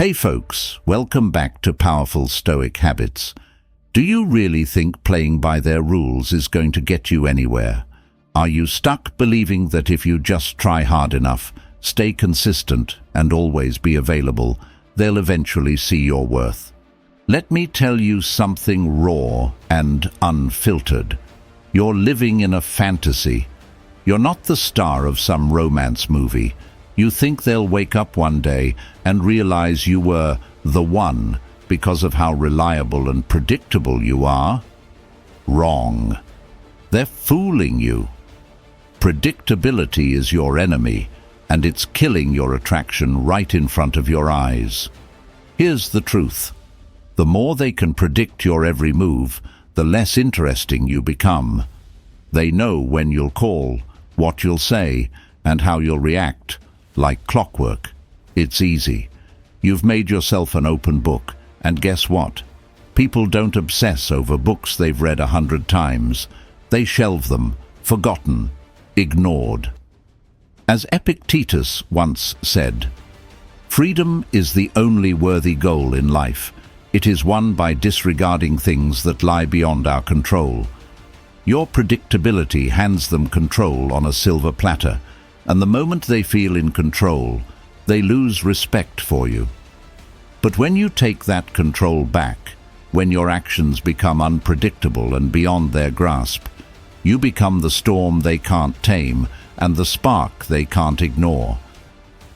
Hey folks, welcome back to Powerful Stoic Habits. Do you really think playing by their rules is going to get you anywhere? Are you stuck believing that if you just try hard enough, stay consistent, and always be available, they'll eventually see your worth? Let me tell you something raw and unfiltered. You're living in a fantasy. You're not the star of some romance movie. You think they'll wake up one day and realize you were the one because of how reliable and predictable you are? Wrong. They're fooling you. Predictability is your enemy, and it's killing your attraction right in front of your eyes. Here's the truth. The more they can predict your every move, the less interesting you become. They know when you'll call, what you'll say, and how you'll react. Like clockwork. It's easy. You've made yourself an open book, and guess what? People don't obsess over books they've read 100 times. They shelve them, forgotten, ignored. As Epictetus once said, "Freedom is the only worthy goal in life. It is won by disregarding things that lie beyond our control." Your predictability hands them control on a silver platter, and the moment they feel in control, they lose respect for you. But when you take that control back, when your actions become unpredictable and beyond their grasp, you become the storm they can't tame and the spark they can't ignore.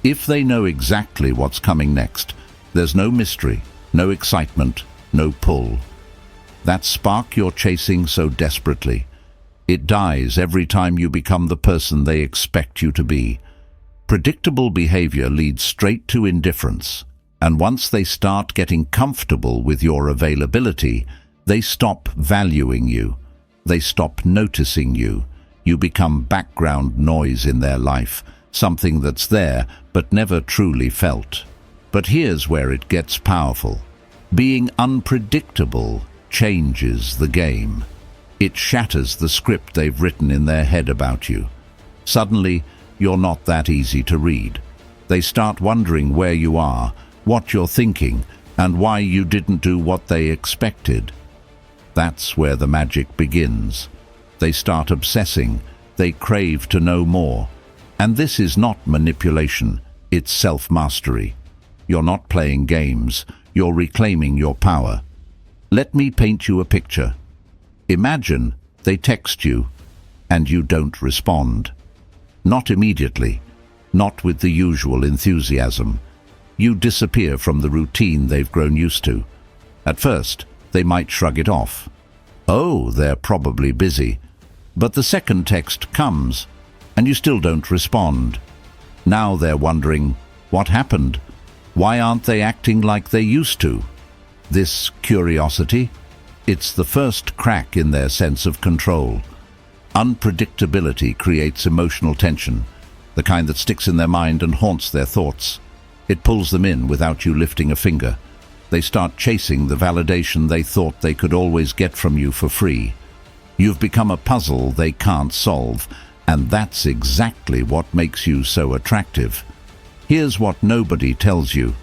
If they know exactly what's coming next, there's no mystery, no excitement, no pull. That spark you're chasing so desperately, it dies every time you become the person they expect you to be. Predictable behavior leads straight to indifference, and once they start getting comfortable with your availability, they stop valuing you. They stop noticing you. You become background noise in their life, something that's there but never truly felt. But here's where it gets powerful. Being unpredictable changes the game. It shatters the script they've written in their head about you. Suddenly, you're not that easy to read. They start wondering where you are, what you're thinking, and why you didn't do what they expected. That's where the magic begins. They start obsessing. They crave to know more. And this is not manipulation, it's self-mastery. You're not playing games, you're reclaiming your power. Let me paint you a picture. Imagine they text you and you don't respond. Not immediately, not with the usual enthusiasm. You disappear from the routine they've grown used to. At first, they might shrug it off. Oh, they're probably busy. But the second text comes and you still don't respond. Now they're wondering, what happened? Why aren't they acting like they used to? This curiosity, it's the first crack in their sense of control. Unpredictability creates emotional tension, the kind that sticks in their mind and haunts their thoughts. It pulls them in without you lifting a finger. They start chasing the validation they thought they could always get from you for free. You've become a puzzle they can't solve, and that's exactly what makes you so attractive. Here's what nobody tells you.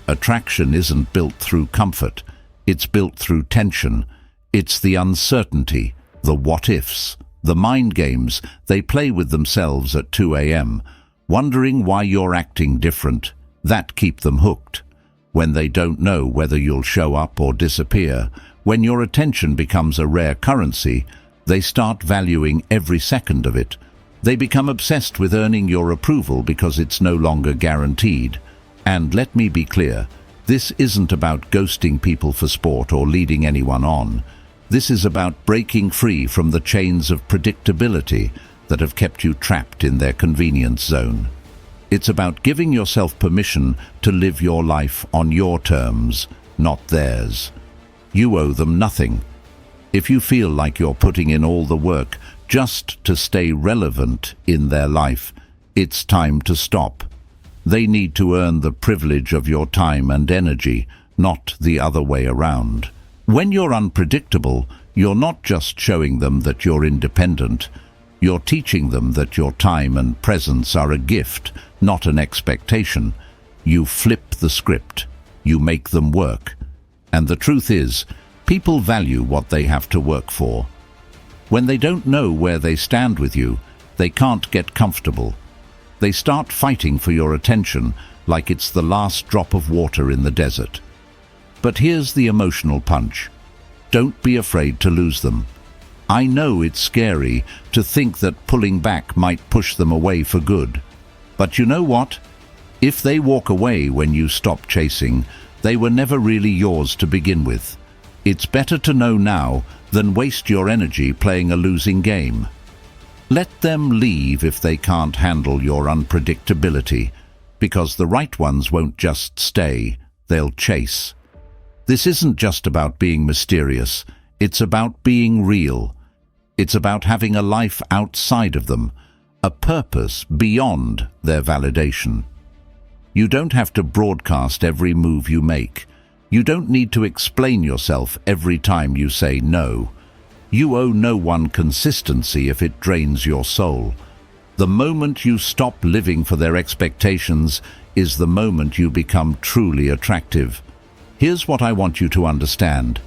Attraction isn't built through comfort. It's built through tension. It's the uncertainty, the what-ifs, the mind games they play with themselves at 2 a.m., wondering why you're acting different, that keep them hooked. When they don't know whether you'll show up or disappear, when your attention becomes a rare currency, they start valuing every second of it. They become obsessed with earning your approval because it's no longer guaranteed. And let me be clear, this isn't about ghosting people for sport or leading anyone on. This is about breaking free from the chains of predictability that have kept you trapped in their convenience zone. It's about giving yourself permission to live your life on your terms, not theirs. You owe them nothing. If you feel like you're putting in all the work just to stay relevant in their life, it's time to stop. They need to earn the privilege of your time and energy, not the other way around. When you're unpredictable, you're not just showing them that you're independent. You're teaching them that your time and presence are a gift, not an expectation. You flip the script. you make them work. And the truth is, people value what they have to work for. When they don't know where they stand with you, they can't get comfortable. They start fighting for your attention like it's the last drop of water in the desert. But here's the emotional punch. Don't be afraid to lose them. I know it's scary to think that pulling back might push them away for good. But you know what? If they walk away when you stop chasing, they were never really yours to begin with. It's better to know now than waste your energy playing a losing game. Let them leave if they can't handle your unpredictability, because the right ones won't just stay, they'll chase. This isn't just about being mysterious, it's about being real. It's about having a life outside of them, a purpose beyond their validation. You don't have to broadcast every move you make. You don't need to explain yourself every time you say no. You owe no one consistency if it drains your soul. The moment you stop living for their expectations is the moment you become truly attractive. Here's what I want you to understand.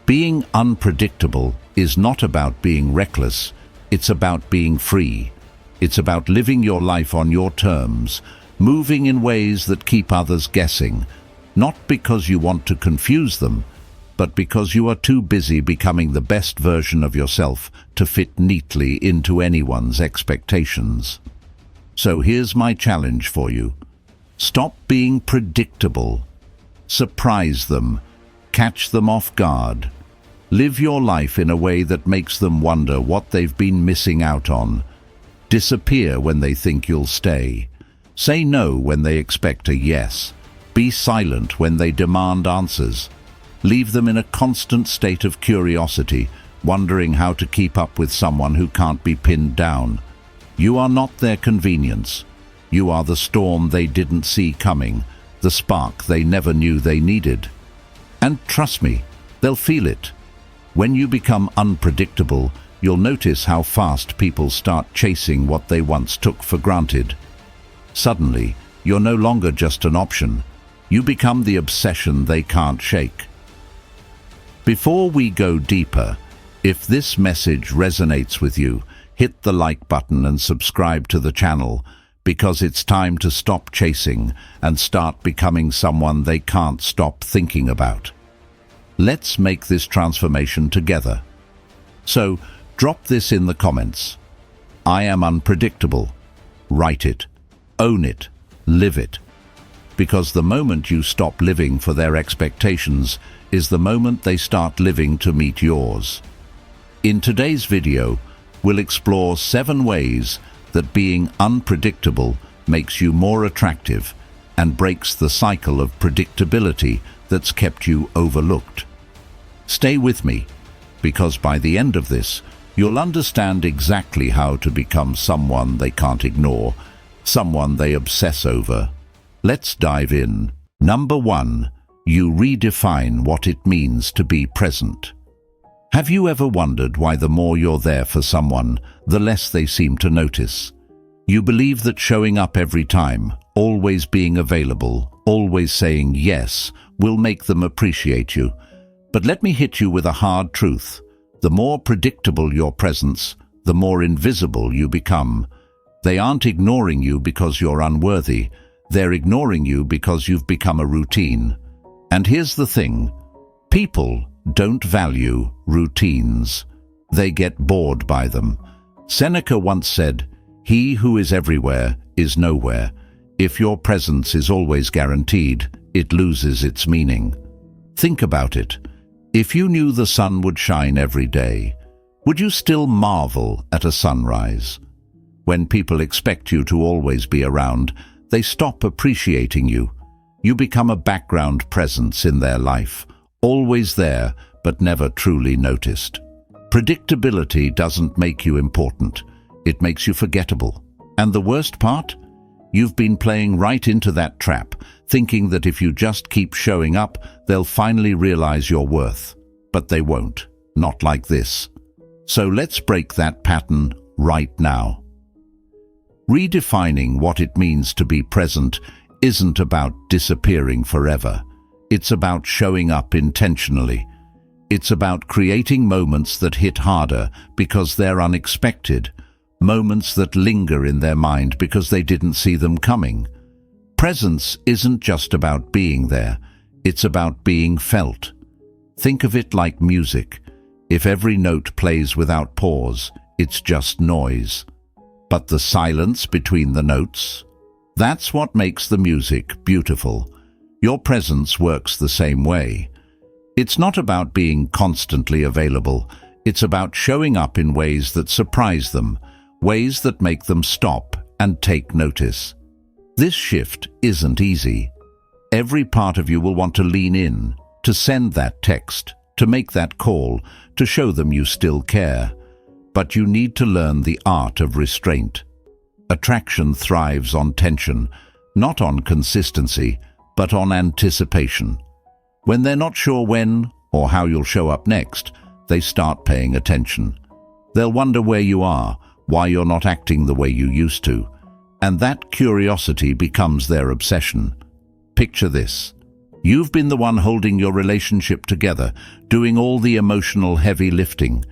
Being unpredictable is not about being reckless. It's about being free. It's about living your life on your terms, moving in ways that keep others guessing, not because you want to confuse them, but because you are too busy becoming the best version of yourself to fit neatly into anyone's expectations. So here's my challenge for you. Stop being predictable. Surprise them. Catch them off guard. Live your life in a way that makes them wonder what they've been missing out on. Disappear when they think you'll stay. Say no when they expect a yes. Be silent when they demand answers. Leave them in a constant state of curiosity, wondering how to keep up with someone who can't be pinned down. You are not their convenience. You are the storm they didn't see coming, the spark they never knew they needed. And trust me, they'll feel it. When you become unpredictable, you'll notice how fast people start chasing what they once took for granted. Suddenly, you're no longer just an option. You become the obsession they can't shake. Before we go deeper, if this message resonates with you, hit the like button and subscribe to the channel, because it's time to stop chasing and start becoming someone they can't stop thinking about. Let's make this transformation together. So, drop this in the comments. I am unpredictable. Write it. Own it. Live it. Because the moment you stop living for their expectations is the moment they start living to meet yours. In today's video, we'll explore 7 ways that being unpredictable makes you more attractive and breaks the cycle of predictability that's kept you overlooked. Stay with me, because by the end of this, you'll understand exactly how to become someone they can't ignore, someone they obsess over. Let's dive in. Number 1. You redefine what it means to be present. Have you ever wondered why the more you're there for someone, the less they seem to notice? You believe that showing up every time, always being available, always saying yes, will make them appreciate you. But let me hit you with a hard truth. The more predictable your presence, the more invisible you become. They aren't ignoring you because you're unworthy. They're ignoring you because you've become a routine. And here's the thing. People don't value routines. They get bored by them. Seneca once said, "He who is everywhere is nowhere." If your presence is always guaranteed, it loses its meaning. Think about it. If you knew the sun would shine every day, would you still marvel at a sunrise? When people expect you to always be around, they stop appreciating you. You become a background presence in their life, always there, but never truly noticed. Predictability doesn't make you important. It makes you forgettable. And the worst part? You've been playing right into that trap, thinking that if you just keep showing up, they'll finally realize your worth. But they won't. Not like this. So let's break that pattern right now. Redefining what it means to be present isn't about disappearing forever. It's about showing up intentionally. It's about creating moments that hit harder because they're unexpected, moments that linger in their mind because they didn't see them coming. Presence isn't just about being there, it's about being felt. Think of it like music. If every note plays without pause, it's just noise. But the silence between the notes? That's what makes the music beautiful. Your presence works the same way. It's not about being constantly available. It's about showing up in ways that surprise them, ways that make them stop and take notice. This shift isn't easy. Every part of you will want to lean in, to send that text, to make that call, to show them you still care. But you need to learn the art of restraint. Attraction thrives on tension, not on consistency, but on anticipation. When they're not sure when or how you'll show up next, they start paying attention. They'll wonder where you are, why you're not acting the way you used to, and that curiosity becomes their obsession. Picture this. You've been the one holding your relationship together, doing all the emotional heavy lifting.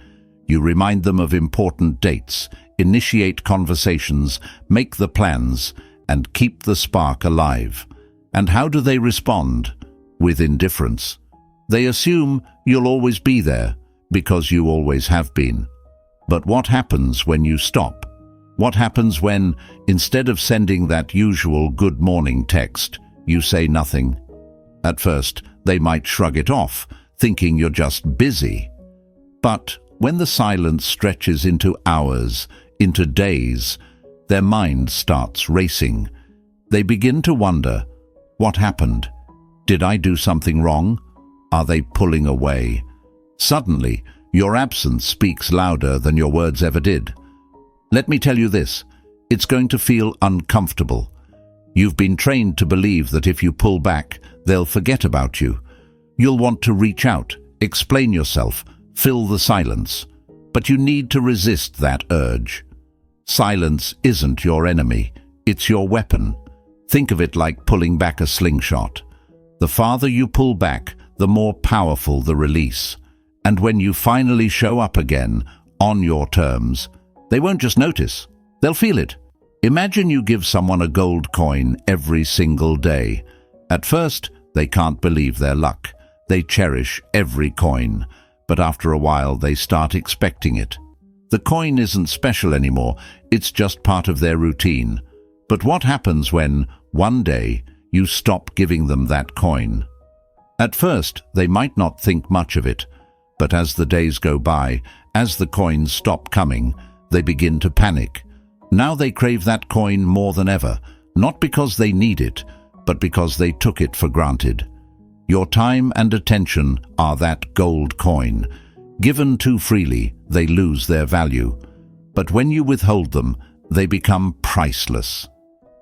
You remind them of important dates, initiate conversations, make the plans, and keep the spark alive. And how do they respond? With indifference. They assume you'll always be there, because you always have been. But what happens when you stop? What happens when, instead of sending that usual good morning text, you say nothing? At first, they might shrug it off, thinking you're just busy. But when the silence stretches into hours, into days, their mind starts racing. They begin to wonder, what happened? Did I do something wrong? Are they pulling away? Suddenly, your absence speaks louder than your words ever did. Let me tell you this, it's going to feel uncomfortable. You've been trained to believe that if you pull back, they'll forget about you. You'll want to reach out, explain yourself, fill the silence. But you need to resist that urge. Silence isn't your enemy, it's your weapon. Think of it like pulling back a slingshot. The farther you pull back, the more powerful the release. And when you finally show up again, on your terms, they won't just notice, they'll feel it. Imagine you give someone a gold coin every single day. At first, they can't believe their luck. They cherish every coin, but after a while they start expecting it. The coin isn't special anymore, it's just part of their routine. But what happens when, one day, you stop giving them that coin? At first, they might not think much of it, but as the days go by, as the coins stop coming, they begin to panic. Now they crave that coin more than ever, not because they need it, but because they took it for granted. Your time and attention are that gold coin. Given too freely, they lose their value. But when you withhold them, they become priceless.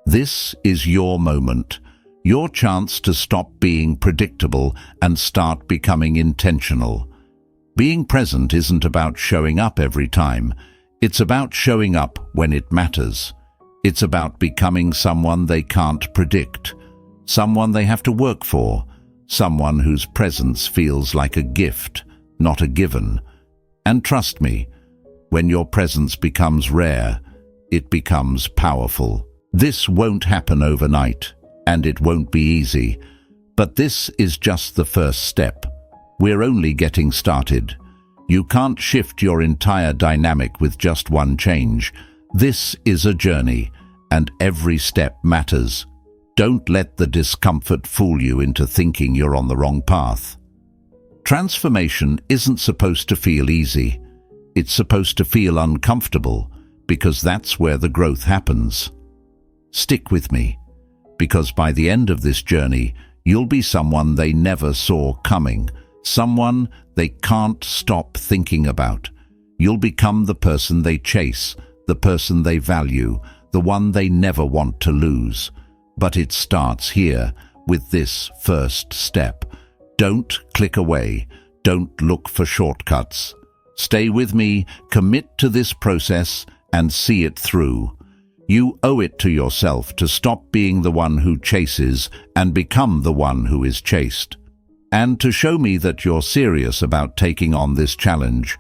This is your moment, your chance to stop being predictable and start becoming intentional. Being present isn't about showing up every time. It's about showing up when it matters. It's about becoming someone they can't predict, someone they have to work for, someone whose presence feels like a gift, not a given. And trust me, when your presence becomes rare, it becomes powerful. This won't happen overnight, and it won't be easy. But this is just the first step. We're only getting started. You can't shift your entire dynamic with just one change. This is a journey, and every step matters. Don't let the discomfort fool you into thinking you're on the wrong path. Transformation isn't supposed to feel easy. It's supposed to feel uncomfortable, because that's where the growth happens. Stick with me, because by the end of this journey, you'll be someone they never saw coming, someone they can't stop thinking about. You'll become the person they chase, the person they value, the one they never want to lose. But it starts here, with this first step. Don't click away. Don't look for shortcuts. Stay with me, commit to this process, and see it through. You owe it to yourself to stop being the one who chases and become the one who is chased. And to show me that you're serious about taking on this challenge,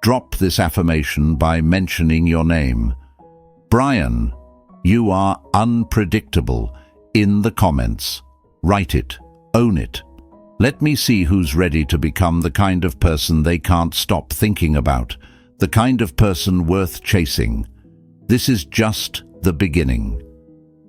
drop this affirmation by mentioning your name. Brian, you are unpredictable in the comments. Write it. Own it. Let me see who's ready to become the kind of person they can't stop thinking about, the kind of person worth chasing. This is just the beginning.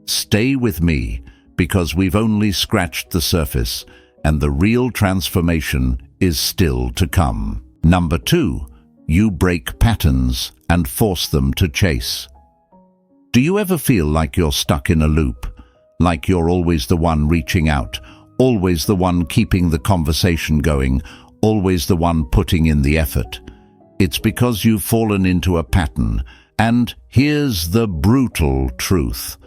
Stay with me, because we've only scratched the surface, and the real transformation is still to come. Number 2, you break patterns and force them to chase. Do you ever feel like you're stuck in a loop? Like you're always the one reaching out, always the one keeping the conversation going, always the one putting in the effort? It's because you've fallen into a pattern, and here's the brutal truth.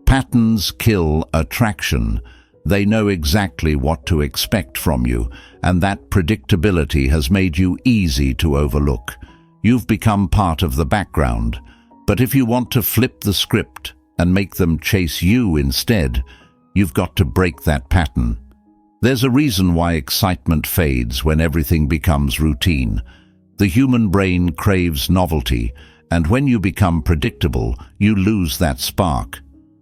Patterns kill attraction. They know exactly what to expect from you, and that predictability has made you easy to overlook. You've become part of the background. But if you want to flip the script and make them chase you instead, you've got to break that pattern. There's a reason why excitement fades when everything becomes routine. The human brain craves novelty, and when you become predictable, you lose that spark.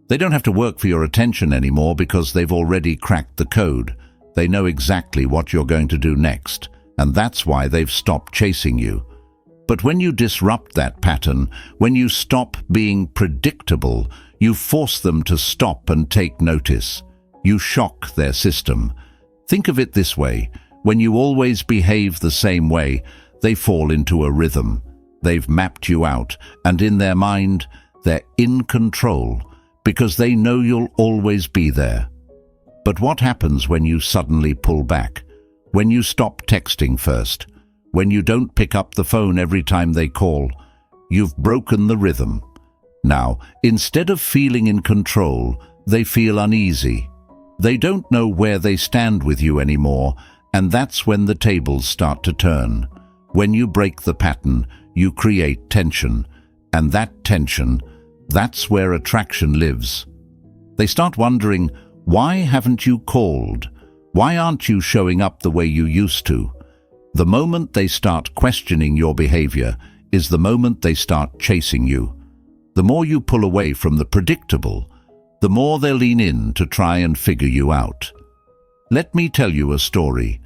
They don't have to work for your attention anymore because they've already cracked the code. They know exactly what you're going to do next, and that's why they've stopped chasing you. But when you disrupt that pattern, when you stop being predictable, you force them to stop and take notice. You shock their system. Think of it this way: when you always behave the same way, they fall into a rhythm. They've mapped you out, and in their mind, they're in control, because they know you'll always be there. But what happens when you suddenly pull back? When you stop texting first? When you don't pick up the phone every time they call? You've broken the rhythm. Now, instead of feeling in control, they feel uneasy. They don't know where they stand with you anymore, and that's when the tables start to turn. When you break the pattern, you create tension, and that tension, that's where attraction lives. They start wondering, why haven't you called? Why aren't you showing up the way you used to? The moment they start questioning your behavior is the moment they start chasing you. The more you pull away from the predictable, the more they'll lean in to try and figure you out. Let me tell you a story.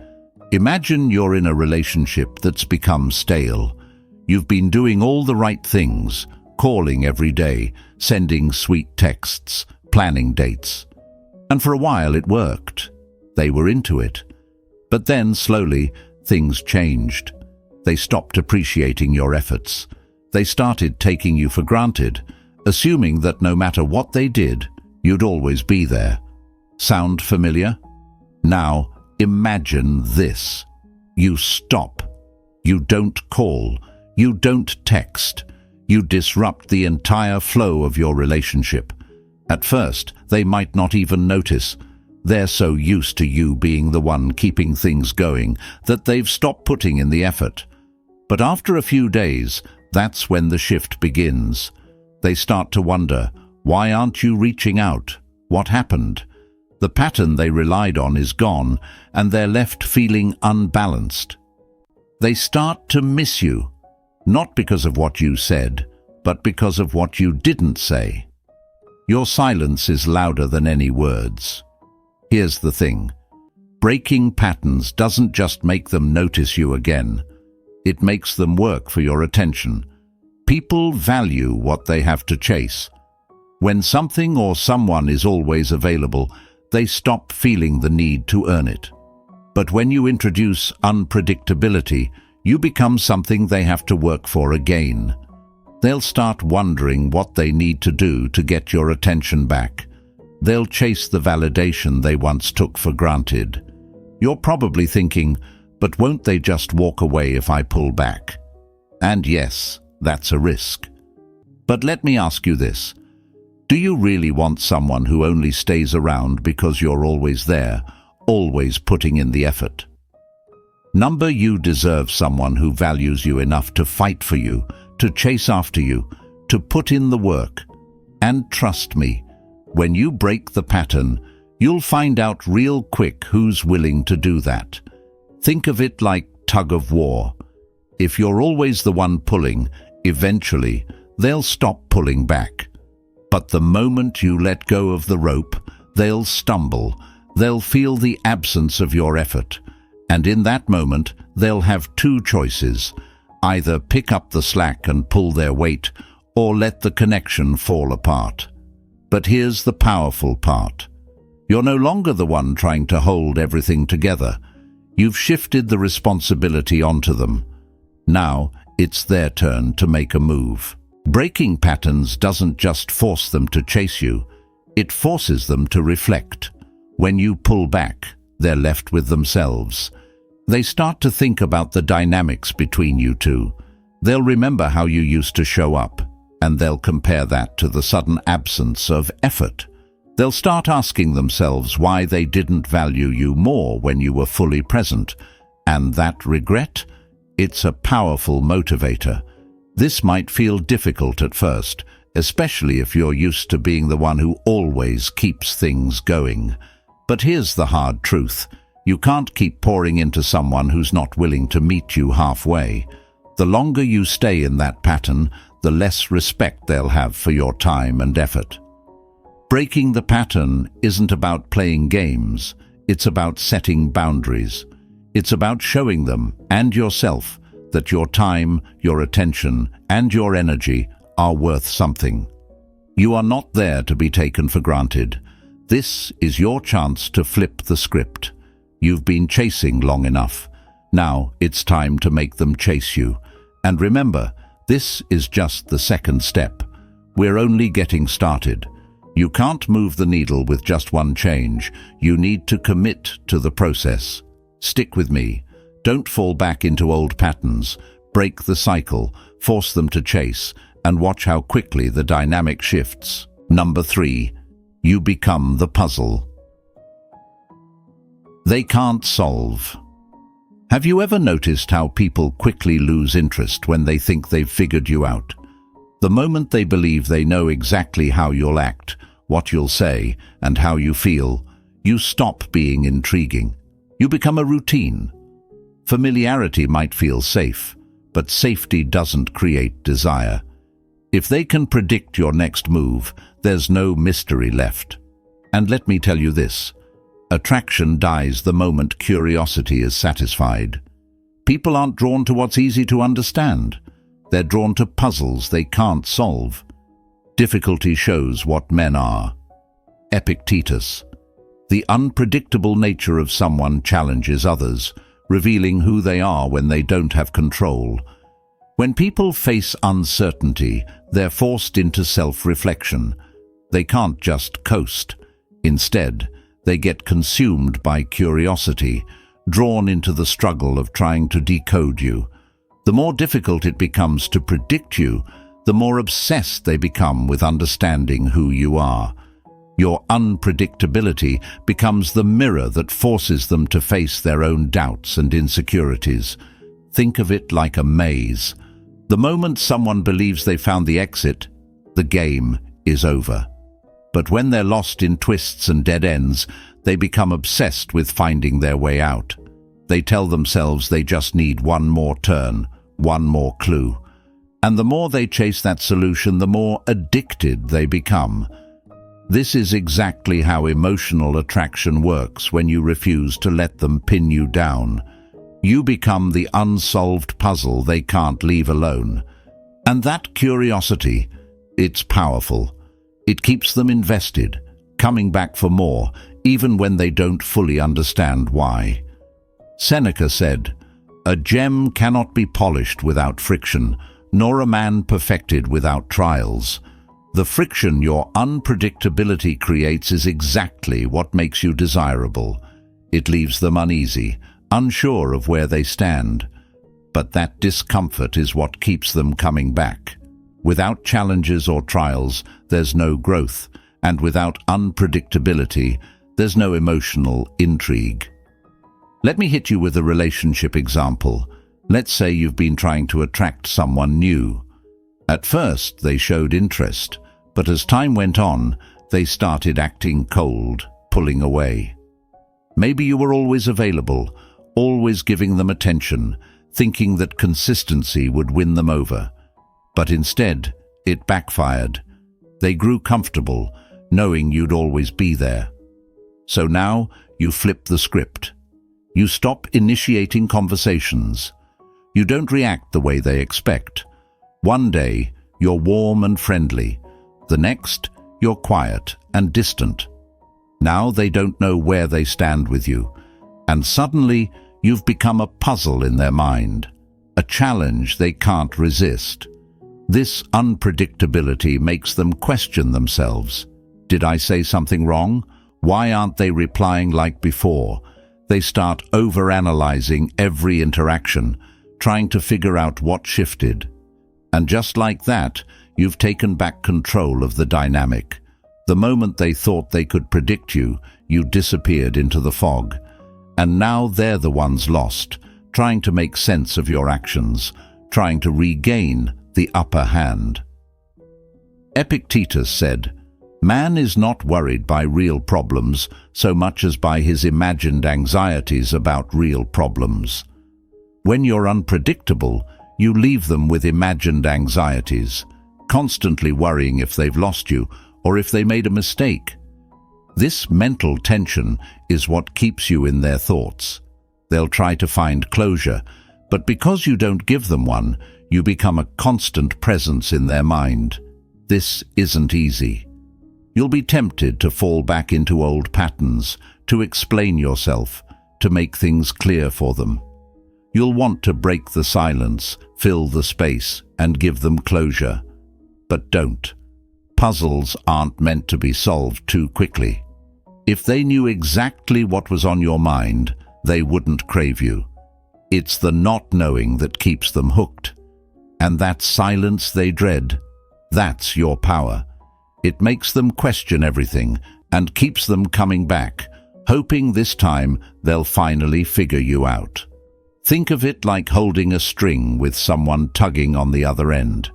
Imagine you're in a relationship that's become stale. You've been doing all the right things, calling every day, sending sweet texts, planning dates. And for a while it worked. They were into it. But then, slowly, things changed. They stopped appreciating your efforts. They started taking you for granted, assuming that no matter what they did, you'd always be there. Sound familiar? Now, imagine this. You stop. You don't call. You don't text. You disrupt the entire flow of your relationship. At first, they might not even notice. They're so used to you being the one keeping things going that they've stopped putting in the effort. But after a few days, that's when the shift begins. They start to wonder, why aren't you reaching out? What happened? The pattern they relied on is gone, and they're left feeling unbalanced. They start to miss you, not because of what you said, but because of what you didn't say. Your silence is louder than any words. Here's the thing. Breaking patterns doesn't just make them notice you again. It makes them work for your attention. People value what they have to chase. When something or someone is always available, they stop feeling the need to earn it. But when you introduce unpredictability, you become something they have to work for again. They'll start wondering what they need to do to get your attention back. They'll chase the validation they once took for granted. You're probably thinking, but won't they just walk away if I pull back? And yes, that's a risk. But let me ask you this. Do you really want someone who only stays around because you're always there, always putting in the effort? You deserve someone who values you enough to fight for you, to chase after you, to put in the work. And trust me, when you break the pattern, You'll find out real quick who's willing to do that. Think of it like tug of war. If you're always the one pulling, eventually they'll stop pulling back. But the moment you let go of the rope, they'll stumble. They'll feel the absence of your effort. And in that moment, they'll have two choices. Either pick up the slack and pull their weight, or let the connection fall apart. But here's the powerful part. You're no longer the one trying to hold everything together. You've shifted the responsibility onto them. Now, it's their turn to make a move. Breaking patterns doesn't just force them to chase you, it forces them to reflect. When you pull back, they're left with themselves. They start to think about the dynamics between you two. They'll remember how you used to show up, and they'll compare that to the sudden absence of effort. They'll start asking themselves why they didn't value you more when you were fully present. And that regret? It's a powerful motivator. This might feel difficult at first, especially if you're used to being the one who always keeps things going. But here's the hard truth. You can't keep pouring into someone who's not willing to meet you halfway. The longer you stay in that pattern, the less respect they'll have for your time and effort. Breaking the pattern isn't about playing games. It's about setting boundaries. It's about showing them and yourself that your time, your attention, and your energy are worth something. You are not there to be taken for granted. This is your chance to flip the script. You've been chasing long enough. Now it's time to make them chase you. And remember, this is just the second step. We're only getting started. You can't move the needle with just one change. You need to commit to the process. Stick with me. Don't fall back into old patterns. Break the cycle, force them to chase, and watch how quickly the dynamic shifts. Number 3, you become the puzzle they can't solve. Have you ever noticed how people quickly lose interest when they think they've figured you out? The moment they believe they know exactly how you'll act, what you'll say, and how you feel, you stop being intriguing. You become a routine. Familiarity might feel safe, but safety doesn't create desire. If they can predict your next move, there's no mystery left. And let me tell you this, attraction dies the moment curiosity is satisfied. People aren't drawn to what's easy to understand. They're drawn to puzzles they can't solve. Difficulty shows what men are. Epictetus. The unpredictable nature of someone challenges others, revealing who they are when they don't have control. When people face uncertainty, they're forced into self-reflection. They can't just coast. Instead, they get consumed by curiosity, drawn into the struggle of trying to decode you. The more difficult it becomes to predict you, the more obsessed they become with understanding who you are. Your unpredictability becomes the mirror that forces them to face their own doubts and insecurities. Think of it like a maze. The moment someone believes they found the exit, the game is over. But when they're lost in twists and dead ends, they become obsessed with finding their way out. They tell themselves they just need one more turn, one more clue. And the more they chase that solution, the more addicted they become. This is exactly how emotional attraction works when you refuse to let them pin you down. You become the unsolved puzzle they can't leave alone. And that curiosity, it's powerful. It keeps them invested, coming back for more, even when they don't fully understand why. Seneca said, "A gem cannot be polished without friction, nor a man perfected without trials." The friction your unpredictability creates is exactly what makes you desirable. It leaves them uneasy, unsure of where they stand. But that discomfort is what keeps them coming back. Without challenges or trials, there's no growth, and without unpredictability, there's no emotional intrigue. Let me hit you with a relationship example. Let's say you've been trying to attract someone new. At first, they showed interest, but as time went on, they started acting cold. pulling away. Maybe you were always available, always giving them attention, thinking that consistency would win them over. But instead, it backfired. They grew comfortable, knowing you'd always be there. So now, you flip the script. You stop initiating conversations. You don't react the way they expect. One day, you're warm and friendly. The next, you're quiet and distant. Now they don't know where they stand with you. And suddenly, you've become a puzzle in their mind, a challenge they can't resist. This unpredictability makes them question themselves. Did I say something wrong? Why aren't they replying like before? They start overanalyzing every interaction, trying to figure out what shifted. And just like that, you've taken back control of the dynamic. The moment they thought they could predict you, you disappeared into the fog. And now they're the ones lost, trying to make sense of your actions, trying to regain the upper hand. Epictetus said, "Man is not worried by real problems so much as by his imagined anxieties about real problems." When you're unpredictable, you leave them with imagined anxieties, constantly worrying if they've lost you or if they made a mistake. This mental tension is what keeps you in their thoughts. They'll try to find closure, but because you don't give them one, you become a constant presence in their mind. This isn't easy. You'll be tempted to fall back into old patterns, to explain yourself, to make things clear for them. You'll want to break the silence, fill the space, and give them closure. But don't. Puzzles aren't meant to be solved too quickly. If they knew exactly what was on your mind, they wouldn't crave you. It's the not knowing that keeps them hooked. And that silence they dread, that's your power. It makes them question everything and keeps them coming back, hoping this time they'll finally figure you out. Think of it like holding a string with someone tugging on the other end.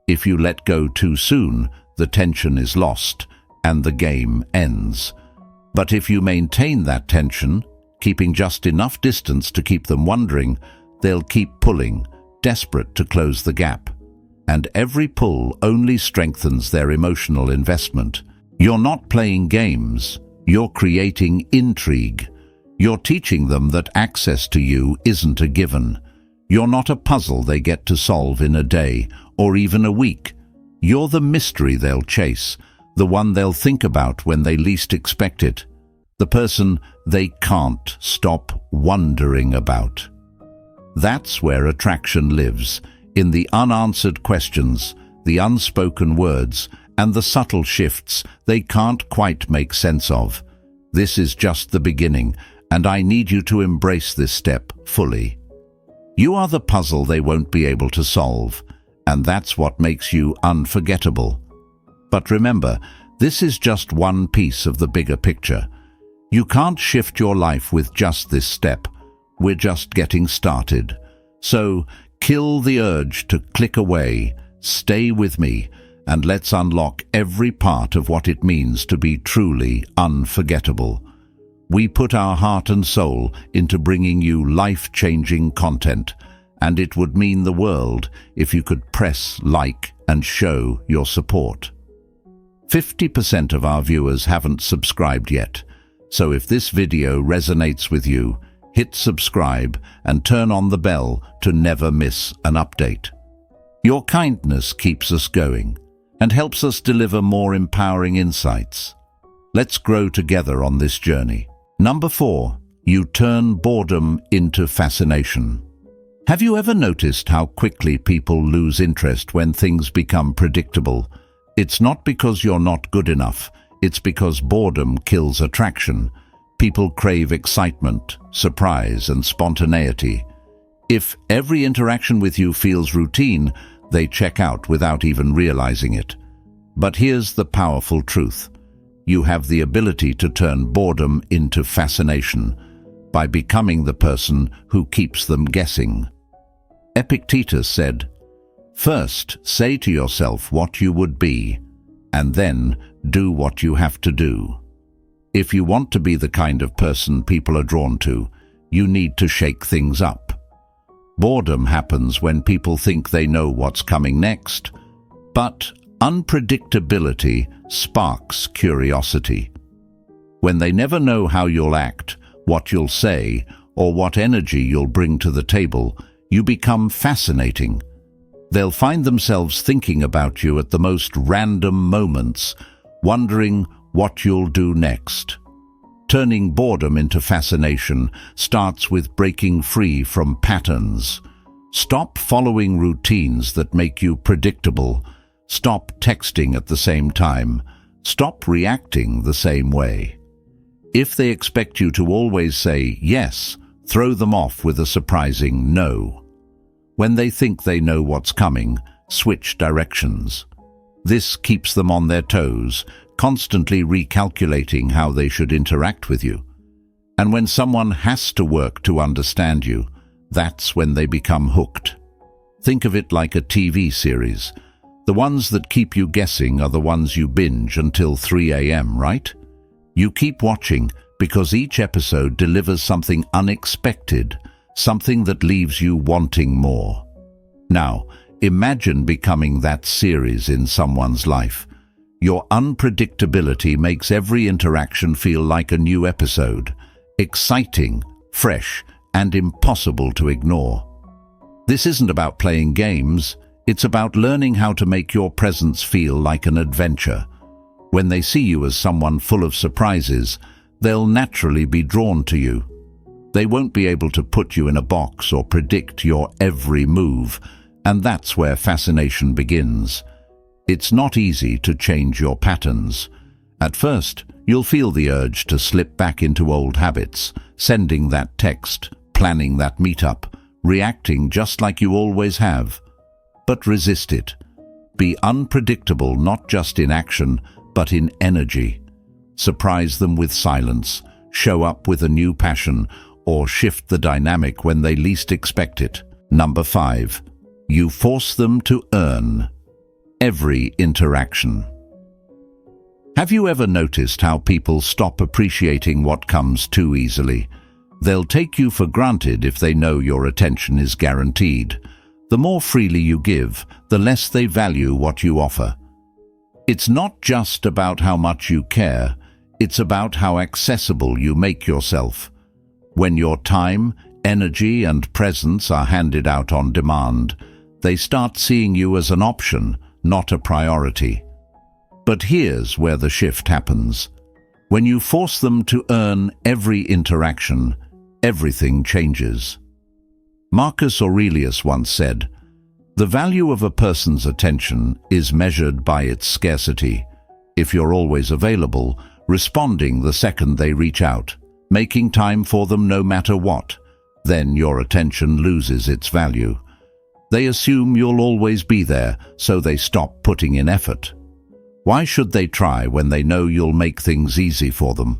If you let go too soon, the tension is lost and the game ends. But if you maintain that tension, keeping just enough distance to keep them wondering, they'll keep pulling, desperate to close the gap. And every pull only strengthens their emotional investment. You're not playing games, you're creating intrigue. You're teaching them that access to you isn't a given. You're not a puzzle they get to solve in a day or even a week. You're the mystery they'll chase, the one they'll think about when they least expect it, the person they can't stop wondering about. That's where attraction lives, in the unanswered questions, the unspoken words, and the subtle shifts they can't quite make sense of. This is just the beginning, and I need you to embrace this step fully. You are the puzzle they won't be able to solve, and that's what makes you unforgettable. But remember, this is just one piece of the bigger picture. You can't shift your life with just this step. We're just getting started. So, kill the urge to click away, stay with me, and let's unlock every part of what it means to be truly unforgettable. We put our heart and soul into bringing you life-changing content, and it would mean the world if you could press like and show your support. 50% of our viewers haven't subscribed yet, so if this video resonates with you, hit subscribe and turn on the bell to never miss an update. Your kindness keeps us going and helps us deliver more empowering insights. Let's grow together on this journey. Number 4, you turn boredom into fascination. Have you ever noticed how quickly people lose interest when things become predictable? It's not because you're not good enough, it's because boredom kills attraction. People crave excitement, surprise, and spontaneity. If every interaction with you feels routine, they check out without even realizing it. But here's the powerful truth. You have the ability to turn boredom into fascination by becoming the person who keeps them guessing. Epictetus said, "First, say to yourself what you would be, and then do what you have to do." If you want to be the kind of person people are drawn to, you need to shake things up. Boredom happens when people think they know what's coming next, but unpredictability sparks curiosity. When they never know how you'll act, what you'll say, or what energy you'll bring to the table, you become fascinating. They'll find themselves thinking about you at the most random moments, wondering what you'll do next. Turning boredom into fascination starts with breaking free from patterns. Stop following routines that make you predictable. Stop texting at the same time. Stop reacting the same way. If they expect you to always say yes, throw them off with a surprising no. When they think they know what's coming, switch directions. This keeps them on their toes, constantly recalculating how they should interact with you. And when someone has to work to understand you, that's when they become hooked. Think of it like a TV series. The ones that keep you guessing are the ones you binge until 3 a.m., right? You keep watching because each episode delivers something unexpected, something that leaves you wanting more. Now, imagine becoming that series in someone's life. Your unpredictability makes every interaction feel like a new episode, exciting, fresh, and impossible to ignore. This isn't about playing games, it's about learning how to make your presence feel like an adventure. When they see you as someone full of surprises, they'll naturally be drawn to you. They won't be able to put you in a box or predict your every move, and that's where fascination begins. It's not easy to change your patterns. At first, you'll feel the urge to slip back into old habits, sending that text, planning that meetup, reacting just like you always have. But resist it. Be unpredictable not just in action, but in energy. Surprise them with silence, show up with a new passion, or shift the dynamic when they least expect it. Number 5. You force them to earn every interaction. Have you ever noticed how people stop appreciating what comes too easily? They'll take you for granted if they know your attention is guaranteed. The more freely you give, the less they value what you offer. It's not just about how much you care, it's about how accessible you make yourself. When your time, energy, and presence are handed out on demand, they start seeing you as an option, not a priority. But here's where the shift happens. When you force them to earn every interaction, everything changes. Marcus Aurelius once said, "The value of a person's attention is measured by its scarcity. If you're always available, responding the second they reach out, making time for them no matter what, then your attention loses its value. They assume you'll always be there, so they stop putting in effort. Why should they try when they know you'll make things easy for them?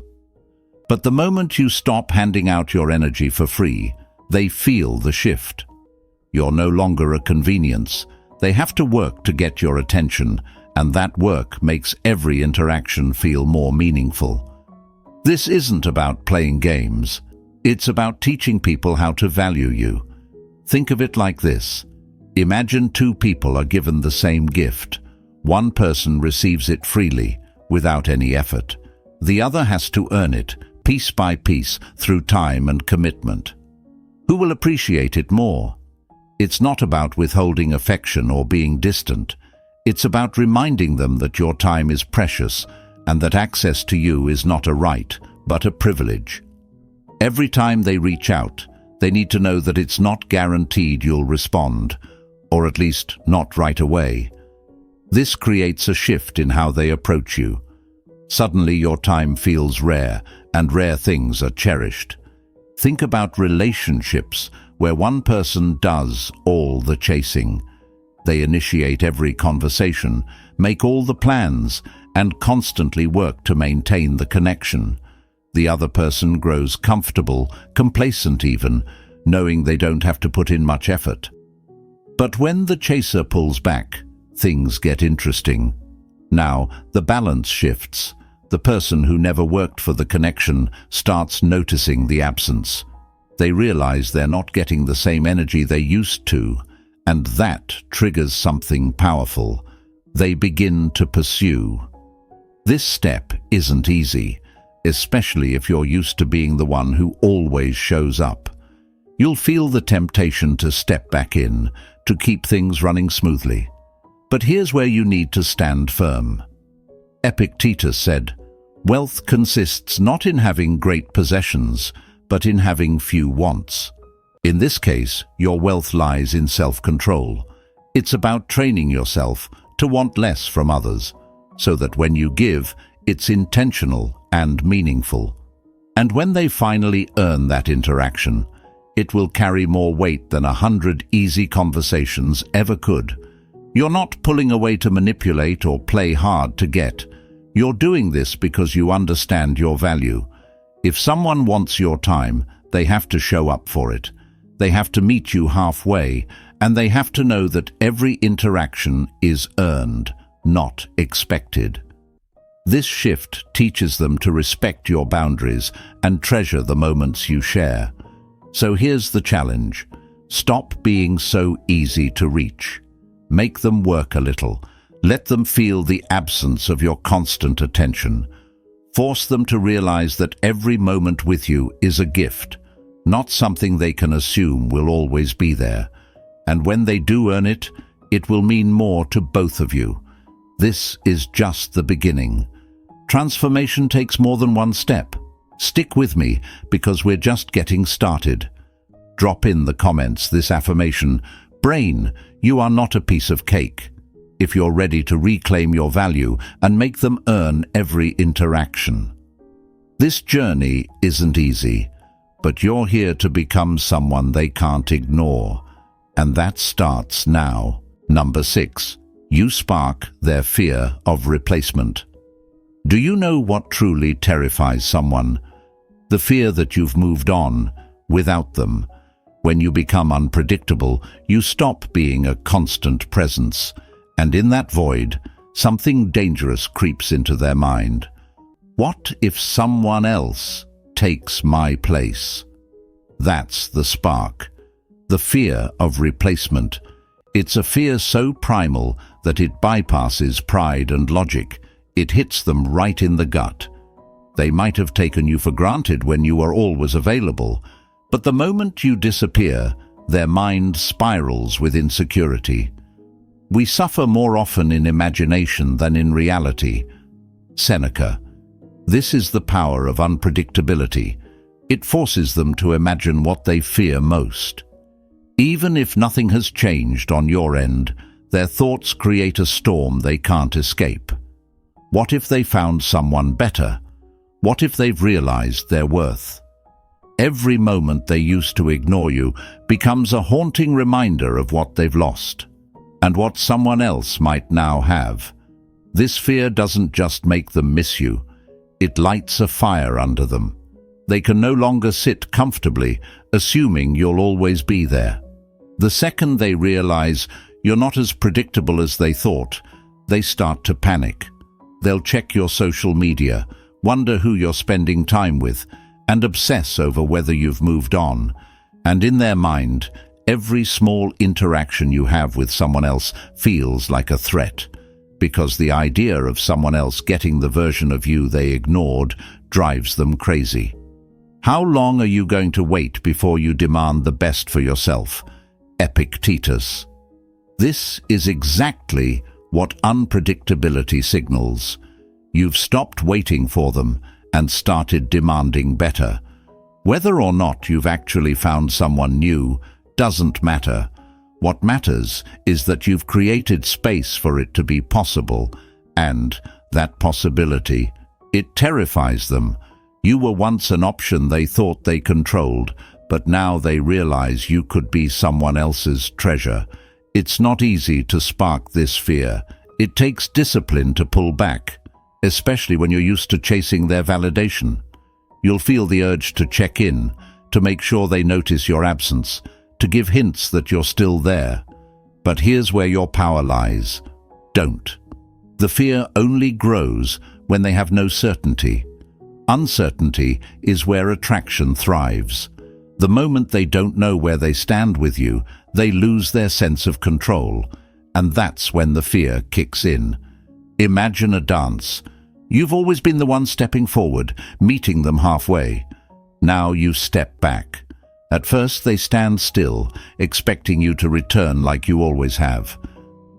But the moment you stop handing out your energy for free, they feel the shift. You're no longer a convenience. They have to work to get your attention, and that work makes every interaction feel more meaningful. This isn't about playing games. It's about teaching people how to value you. Think of it like this. Imagine two people are given the same gift. One person receives it freely, without any effort. The other has to earn it, piece by piece, through time and commitment. Who will appreciate it more? It's not about withholding affection or being distant. It's about reminding them that your time is precious and that access to you is not a right, but a privilege. Every time they reach out, they need to know that it's not guaranteed you'll respond, or at least not right away. This creates a shift in how they approach you. Suddenly your time feels rare, and rare things are cherished. Think about relationships where one person does all the chasing. They initiate every conversation, make all the plans, and constantly work to maintain the connection. The other person grows comfortable, complacent even, knowing they don't have to put in much effort. But when the chaser pulls back, things get interesting. Now, the balance shifts. The person who never worked for the connection starts noticing the absence. They realize they're not getting the same energy they used to, and that triggers something powerful. They begin to pursue. This step isn't easy, especially if you're used to being the one who always shows up. You'll feel the temptation to step back in, to keep things running smoothly. But here's where you need to stand firm. Epictetus said, "Wealth consists not in having great possessions, but in having few wants." In this case, your wealth lies in self-control. It's about training yourself to want less from others, so that when you give, it's intentional and meaningful. And when they finally earn that interaction, it will carry more weight than 100 easy conversations ever could. You're not pulling away to manipulate or play hard to get. You're doing this because you understand your value. If someone wants your time, they have to show up for it. They have to meet you halfway, and they have to know that every interaction is earned, not expected. This shift teaches them to respect your boundaries and treasure the moments you share. So here's the challenge. Stop being so easy to reach. Make them work a little. Let them feel the absence of your constant attention. Force them to realize that every moment with you is a gift, not something they can assume will always be there. And when they do earn it, it will mean more to both of you. This is just the beginning. Transformation takes more than one step. Stick with me, because we're just getting started. Drop in the comments this affirmation: "Brain, you are not a piece of cake." If you're ready to reclaim your value and make them earn every interaction. This journey isn't easy, but you're here to become someone they can't ignore. And that starts now. Number 6. You spark their fear of replacement. Do you know what truly terrifies someone? The fear that you've moved on without them. When you become unpredictable, you stop being a constant presence. And in that void, something dangerous creeps into their mind. What if someone else takes my place? That's the spark. The fear of replacement. It's a fear so primal that it bypasses pride and logic. It hits them right in the gut. They might have taken you for granted when you were always available, but the moment you disappear, their mind spirals with insecurity. We suffer more often in imagination than in reality. Seneca. This is the power of unpredictability. It forces them to imagine what they fear most. Even if nothing has changed on your end, their thoughts create a storm they can't escape. What if they found someone better? What if they've realized their worth? Every moment they used to ignore you becomes a haunting reminder of what they've lost, and what someone else might now have. This fear doesn't just make them miss you, it lights a fire under them. They can no longer sit comfortably, assuming you'll always be there. The second they realize you're not as predictable as they thought, they start to panic. They'll check your social media, wonder who you're spending time with, and obsess over whether you've moved on. And in their mind, every small interaction you have with someone else feels like a threat, because the idea of someone else getting the version of you they ignored drives them crazy. How long are you going to wait before you demand the best for yourself? Epictetus. This is exactly what unpredictability signals. You've stopped waiting for them and started demanding better. Whether or not you've actually found someone new doesn't matter. What matters is that you've created space for it to be possible, and that possibility, it terrifies them. You were once an option they thought they controlled, but now they realize you could be someone else's treasure. It's not easy to spark this fear. It takes discipline to pull back, especially when you're used to chasing their validation. You'll feel the urge to check in, to make sure they notice your absence, to give hints that you're still there. But here's where your power lies. Don't. The fear only grows when they have no certainty. Uncertainty is where attraction thrives. The moment they don't know where they stand with you, they lose their sense of control, and that's when the fear kicks in. Imagine a dance. You've always been the one stepping forward, meeting them halfway. Now you step back. At first they stand still, expecting you to return like you always have.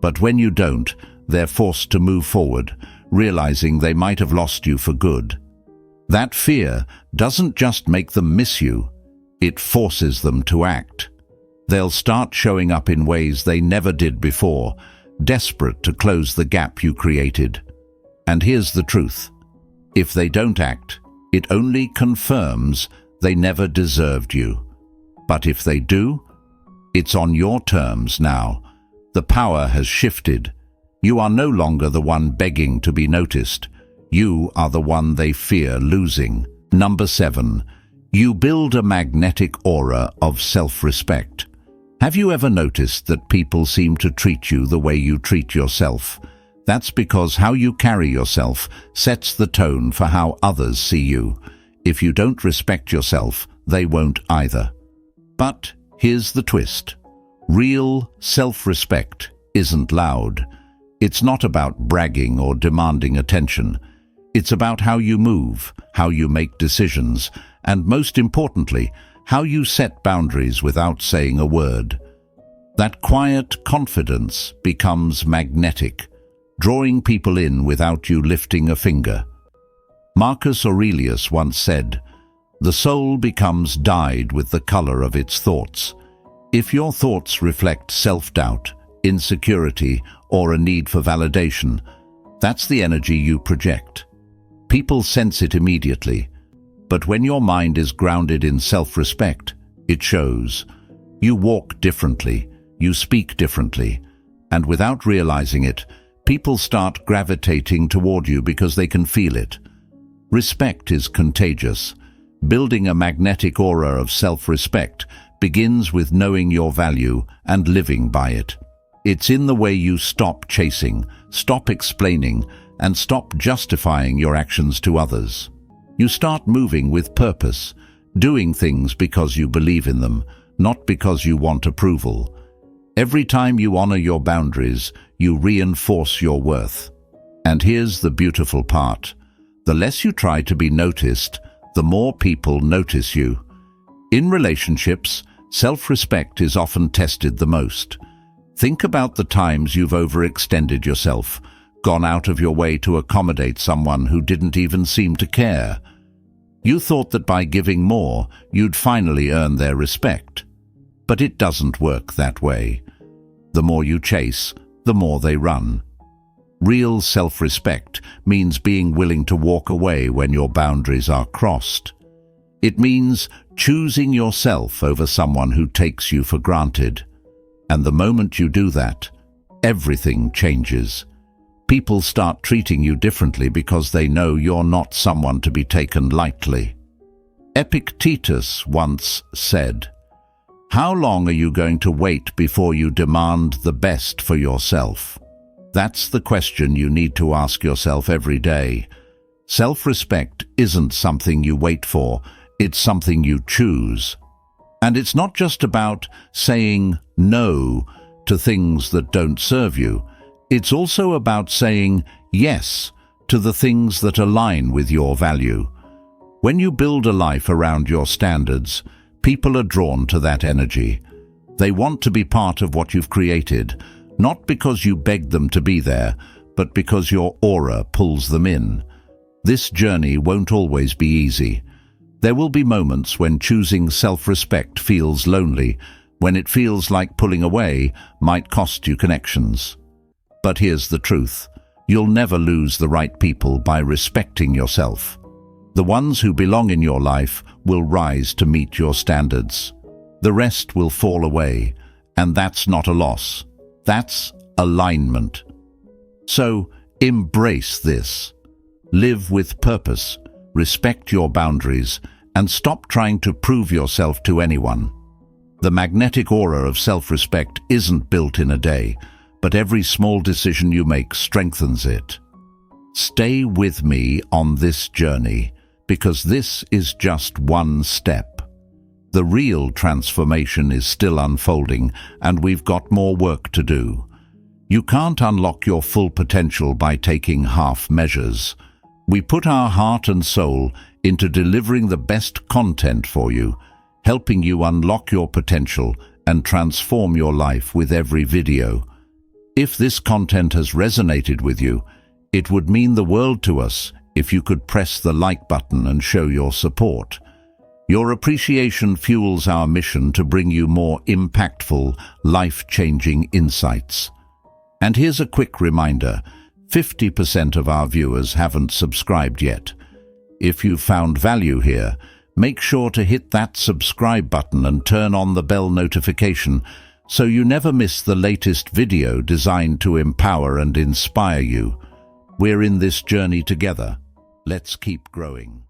But when you don't, they're forced to move forward, realizing they might have lost you for good. That fear doesn't just make them miss you, it forces them to act. They'll start showing up in ways they never did before, desperate to close the gap you created. And here's the truth. If they don't act, it only confirms they never deserved you. But if they do, it's on your terms now. The power has shifted. You are no longer the one begging to be noticed. You are the one they fear losing. Number 7. You build a magnetic aura of self-respect. Have you ever noticed that people seem to treat you the way you treat yourself? That's because how you carry yourself sets the tone for how others see you. If you don't respect yourself, they won't either. But here's the twist. Real self-respect isn't loud. It's not about bragging or demanding attention. It's about how you move, how you make decisions, and most importantly, how you set boundaries without saying a word. That quiet confidence becomes magnetic, drawing people in without you lifting a finger. Marcus Aurelius once said, "The soul becomes dyed with the color of its thoughts." If your thoughts reflect self-doubt, insecurity, or a need for validation, that's the energy you project. People sense it immediately, but when your mind is grounded in self-respect, it shows. You walk differently, you speak differently, and without realizing it, people start gravitating toward you because they can feel it. Respect is contagious. Building a magnetic aura of self-respect begins with knowing your value and living by it. It's in the way you stop chasing, stop explaining, and stop justifying your actions to others. You start moving with purpose, doing things because you believe in them, not because you want approval. Every time you honor your boundaries, you reinforce your worth. And here's the beautiful part. The less you try to be noticed, the more people notice you. In relationships, self-respect is often tested the most. Think about the times you've overextended yourself, gone out of your way to accommodate someone who didn't even seem to care. You thought that by giving more, you'd finally earn their respect. But it doesn't work that way. The more you chase, the more they run. Real self-respect means being willing to walk away when your boundaries are crossed. It means choosing yourself over someone who takes you for granted. And the moment you do that, everything changes. People start treating you differently because they know you're not someone to be taken lightly. Epictetus once said, "How long are you going to wait before you demand the best for yourself?" That's the question you need to ask yourself every day. Self-respect isn't something you wait for, it's something you choose. And it's not just about saying no to things that don't serve you. It's also about saying yes to the things that align with your value. When you build a life around your standards, people are drawn to that energy. They want to be part of what you've created, not because you begged them to be there, but because your aura pulls them in. This journey won't always be easy. There will be moments when choosing self-respect feels lonely, when it feels like pulling away might cost you connections. But here's the truth. You'll never lose the right people by respecting yourself. The ones who belong in your life will rise to meet your standards. The rest will fall away, and that's not a loss. That's alignment. So embrace this. Live with purpose, respect your boundaries, and stop trying to prove yourself to anyone. The magnetic aura of self-respect isn't built in a day, but every small decision you make strengthens it. Stay with me on this journey, because this is just one step. The real transformation is still unfolding, and we've got more work to do. You can't unlock your full potential by taking half measures. We put our heart and soul into delivering the best content for you, helping you unlock your potential and transform your life with every video. If this content has resonated with you, it would mean the world to us if you could press the like button and show your support. Your appreciation fuels our mission to bring you more impactful, life-changing insights. And here's a quick reminder, 50% of our viewers haven't subscribed yet. If you found value here, make sure to hit that subscribe button and turn on the bell notification so you never miss the latest video designed to empower and inspire you. We're in this journey together. Let's keep growing.